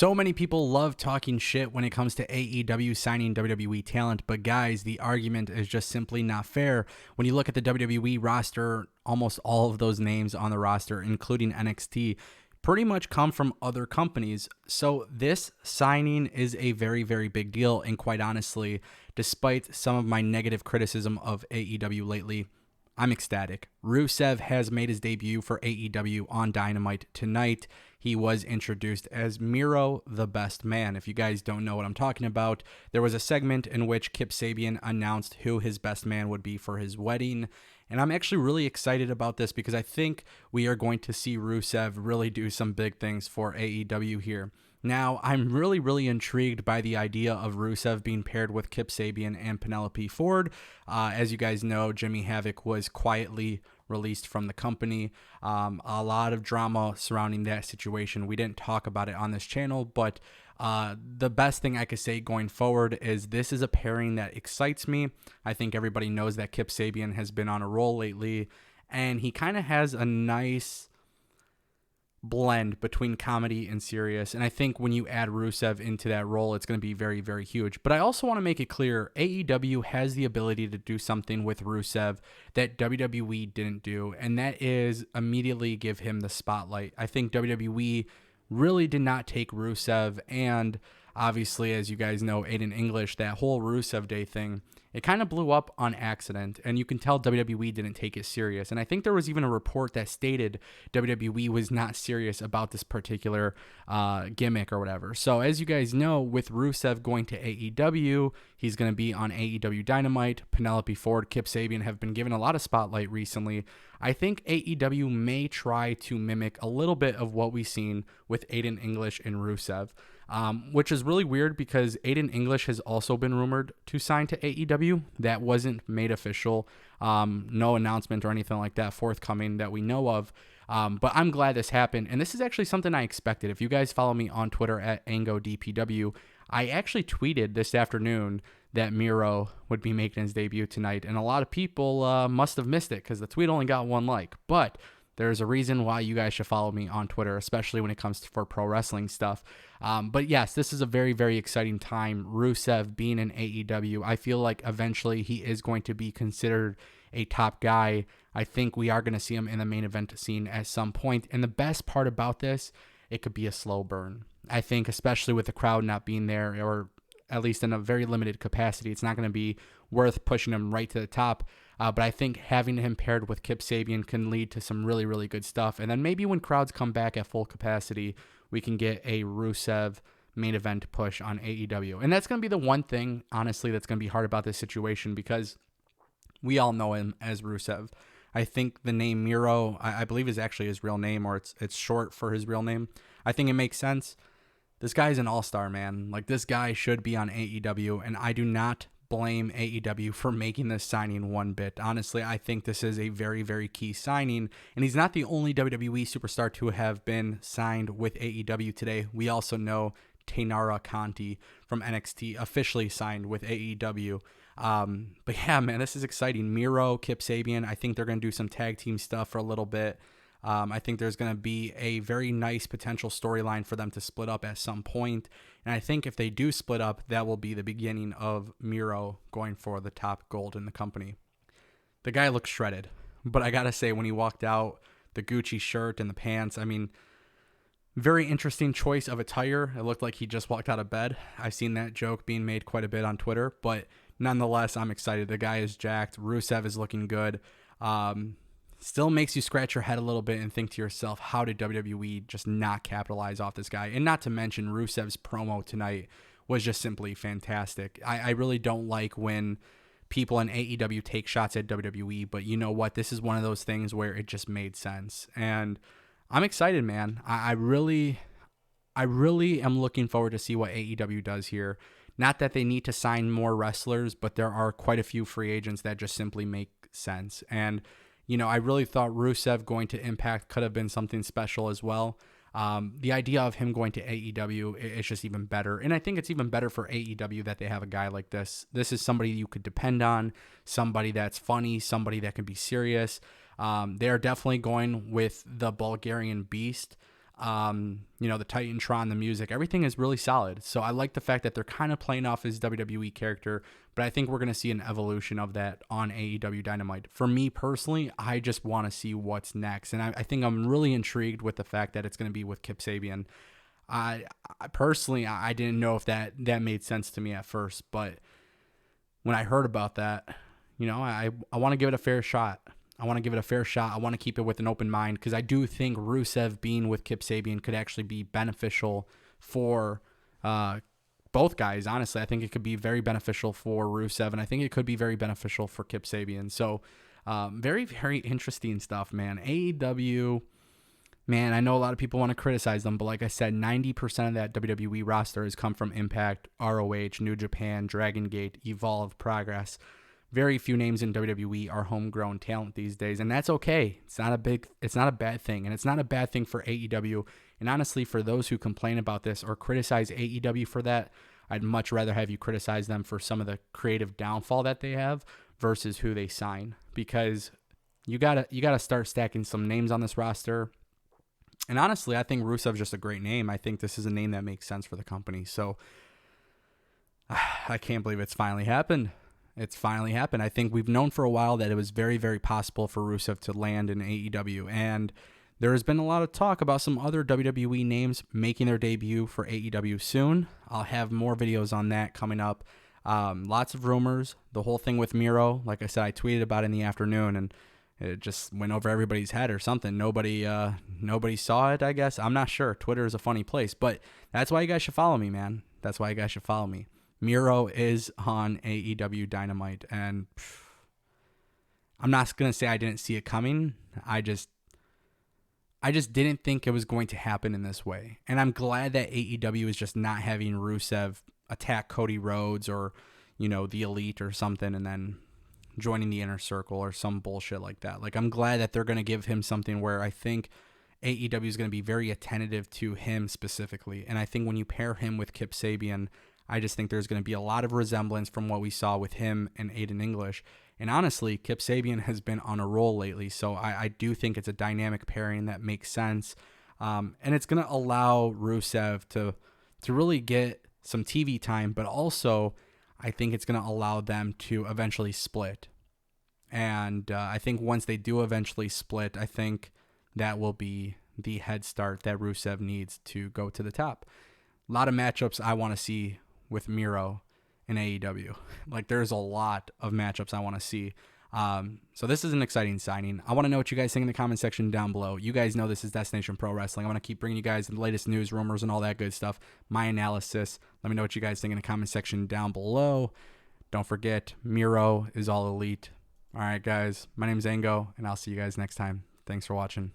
So many people love talking shit when it comes to AEW signing WWE talent, but guys, the argument is just simply not fair. When you look at the WWE roster, almost all of those names on the roster, including NXT, pretty much come from other companies. So this signing is a very, very big deal, and quite honestly, despite some of my negative criticism of AEW lately, I'm ecstatic. Rusev has made his debut for AEW on Dynamite tonight. He was introduced as Miro, the best man. If you guys don't know what I'm talking about, there was a segment in which Kip Sabian announced who his best man would be for his wedding. And I'm actually really excited about this because I think we are going to see Rusev really do some big things for AEW here. Now, I'm really intrigued by the idea of Rusev being paired with Kip Sabian and Penelope Ford. As you guys know, Jimmy Havoc was quietly released from the company. A lot of drama surrounding that situation. We didn't talk about it on this channel, but the best thing I could say going forward is this is a pairing that excites me. I think everybody knows that Kip Sabian has been on a roll lately, and he kind of has a nice blend between comedy and serious, and I think when you add Rusev into that role, it's going to be very huge. But I also want to make it clear, AEW has the ability to do something with Rusev that WWE didn't do, and that is immediately give him the spotlight. I think WWE really did not take Rusev, and obviously, as you guys know, Aiden English, that whole Rusev Day thing, it kind of blew up on accident, and you can tell WWE didn't take it serious. And I think there was even a report that stated WWE was not serious about this particular gimmick or whatever. So as you guys know, with Rusev going to AEW, he's going to be on AEW Dynamite. Penelope Ford, Kip Sabian have been given a lot of spotlight recently. I think AEW may try to mimic a little bit of what we've seen with Aiden English and Rusev. Which is really weird because Aiden English has also been rumored to sign to AEW. That wasn't made official. No announcement or anything like that forthcoming that we know of. But I'm glad this happened. And this is actually something I expected. If you guys follow me on Twitter at AngoDPW, I actually tweeted this afternoon that Miro would be making his debut tonight. And a lot of people must have missed it because the tweet only got one like. But there's a reason why you guys should follow me on Twitter, especially when it comes for pro wrestling stuff. But yes, this is a very exciting time. Rusev being in AEW, I feel like eventually he is going to be considered a top guy. I think we are going to see him in the main event scene at some point. And the best part about this, it could be a slow burn. I think especially with the crowd not being there, or at least in a very limited capacity, it's not going to be worth pushing him right to the top. But I think having him paired with Kip Sabian can lead to some really good stuff. And then maybe when crowds come back at full capacity, we can get a Rusev main event push on AEW. And that's going to be the one thing, honestly, that's going to be hard about this situation because we all know him as Rusev. I think the name Miro, I believe is actually his real name, or it's short for his real name. I think it makes sense. This guy's an all-star, man. Like, this guy should be on AEW, and I do not blame AEW for making this signing one bit. Honestly, I think this is a very key signing, and he's not the only WWE superstar to have been signed with AEW today. We also know Taynara Conti from NXT officially signed with AEW. But yeah, man, this is exciting. Miro, Kip Sabian, I think they're going to do some tag team stuff for a little bit. I think there's going to be a very nice potential storyline for them to split up at some point. And I think if they do split up, that will be the beginning of Miro going for the top gold in the company. The guy looks shredded, but I got to say, when he walked out, the Gucci shirt and the pants, I mean, very interesting choice of attire. It looked like he just walked out of bed. I've seen that joke being made quite a bit on Twitter, but nonetheless, I'm excited. The guy is jacked. Rusev is looking good. Still makes you scratch your head a little bit and think to yourself, how did WWE just not capitalize off this guy? And not to mention, Rusev's promo tonight was just simply fantastic. I really don't like when people in AEW take shots at WWE, but you know what? This is one of those things where it just made sense. And I'm excited, man. I really am looking forward to see what AEW does here. Not that they need to sign more wrestlers, but there are quite a few free agents that just simply make sense. And you know, I really thought Rusev going to Impact could have been something special as well. The idea of him going to AEW is just even better. And I think it's even better for AEW that they have a guy like this. This is somebody you could depend on, somebody that's funny, somebody that can be serious. They are definitely going with the Bulgarian Beast. The Titantron, the music, everything is really solid. So I like the fact that they're kind of playing off his WWE character, but I think we're going to see an evolution of that on AEW Dynamite. For me personally, I just want to see what's next. And I think I'm really intrigued with the fact that it's going to be with Kip Sabian. I personally, I didn't know if that made sense to me at first, but when I heard about that, I want to give it a fair shot. I want to keep it with an open mind because I do think Rusev being with Kip Sabian could actually be beneficial for both guys. Honestly, I think it could be very beneficial for Rusev, and I think it could be very beneficial for Kip Sabian. So very, very interesting stuff, man. AEW, man, I know a lot of people want to criticize them, but like I said, 90% of that WWE roster has come from Impact, ROH, New Japan, Dragon Gate, Evolve, Progress. Very few names in WWE are homegrown talent these days, and that's okay. It's not a bad thing, and it's not a bad thing for AEW. And honestly, for those who complain about this or criticize AEW for that, I'd much rather have you criticize them for some of the creative downfall that they have versus who they sign, because you gotta start stacking some names on this roster. And honestly, I think Rusev's just a great name. I think this is a name that makes sense for the company. So I can't believe it's finally happened. It's finally happened. I think we've known for a while that it was very, very possible for Rusev to land in AEW. And there has been a lot of talk about some other WWE names making their debut for AEW soon. I'll have more videos on that coming up. Lots of rumors. The whole thing with Miro, like I said, I tweeted about it in the afternoon, and it just went over everybody's head or something. Nobody saw it, I guess. I'm not sure. Twitter is a funny place. But that's why you guys should follow me, man. That's why you guys should follow me. Miro is on AEW Dynamite, and I'm not going to say I didn't see it coming. I just didn't think it was going to happen in this way. And I'm glad that AEW is just not having Rusev attack Cody Rhodes or, the Elite or something and then joining the Inner Circle or some bullshit like that. Like, I'm glad that they're going to give him something where I think AEW is going to be very attentive to him specifically. And I think when you pair him with Kip Sabian, I just think there's going to be a lot of resemblance from what we saw with him and Aiden English. And honestly, Kip Sabian has been on a roll lately, so I do think it's a dynamic pairing that makes sense. And it's going to allow Rusev to really get some TV time, but also I think it's going to allow them to eventually split. And I think once they do eventually split, I think that will be the head start that Rusev needs to go to the top. A lot of matchups I want to see with Miro in AEW. Like, there's a lot of matchups I want to see. So this is an exciting signing. I want to know what you guys think in the comment section down below. You guys know this is Destination Pro Wrestling. I want to keep bringing you guys the latest news, rumors, and all that good stuff. My analysis. Let me know what you guys think in the comment section down below. Don't forget, Miro is all elite. All right, guys. My name's Ango, and I'll see you guys next time. Thanks for watching.